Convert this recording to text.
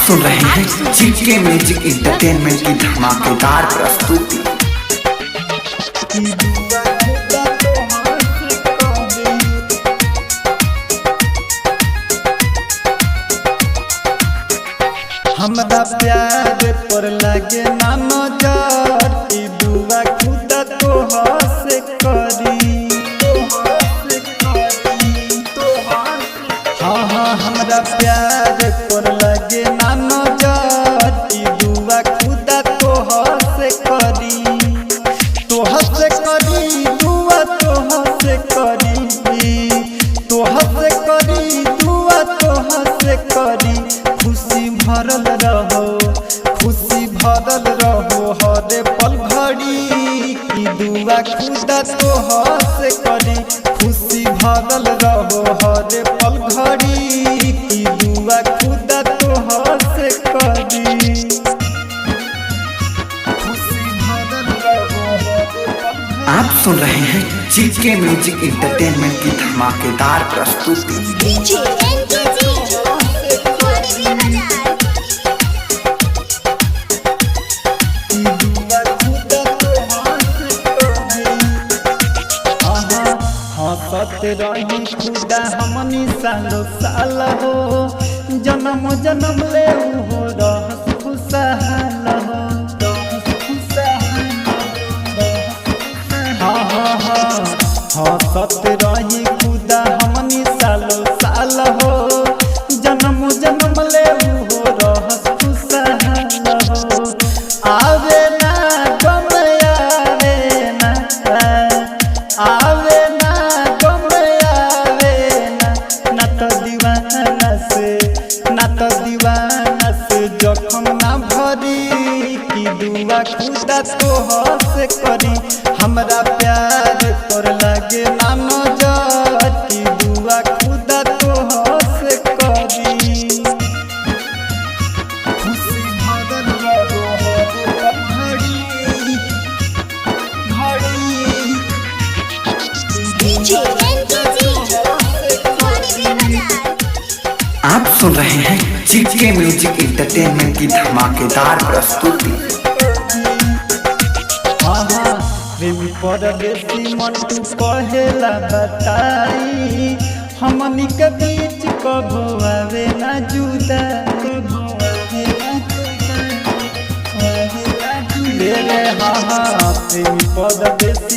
सुन रहे हैं जीके म्यूजिक इंटरटेनमेंट की धमाकेदार प्रस्तुति। हमरा प्यार पर लगे ना नजर, ई दुआ खुदा तोहर से करी। हाँ हाँ हमरा प्यार पर लगे ना नजर, ई दुआ खुदा तोहर से करी। तोहर से करी दुआ तोहर से करी, तोहर से करी दुआ तोहर से करी। खुशी भरल रहो, खुशी भरल रहो हरे पल घड़ी, की दुआ खुदा तोहर से करी। खुशी भरल रहो हरे पल घड़ी, की दुआ खुदा तोहर से करी। खुशी भरल रहो हरे पल घड़ी। आप सुन रहे हैं जीके म्यूजिक इंटरटेनमेंट की धमाकेदार प्रस्तुति। हंसत रही खुदा हमनी सालो साल हो, जन्म जन्म ले हो रहस खुशहाल हो। हाँ हाँ हाँ हंसत रही खुदा हमनी सालो साल हो, जन्म जन्म ले हो रहस खुशहाल हो। आवे ना गम आवे ना, आवे ना गम आवे ना, ना तो दीवाना से, ना तो दीवाना से जखम ना भरी, की दुआ खुदा तोहर से करी। हमरा प्यार पर लगे ना नजर, की दुआ खुदा तोहर से करी। खुशी भरल रहो हरे पल घड़ी, घड़ी। आप सुन रहे हैं जीके म्यूजिक इंटरटेनमेंट की धमाकेदार प्रस्तुति। हाँ हाँ प्रेमी परदेसी मंटू कहेला बताई, हमनी के बीच कबो आवे ना जुदाई। रे हाँ हाँ प्रेमी परदेसी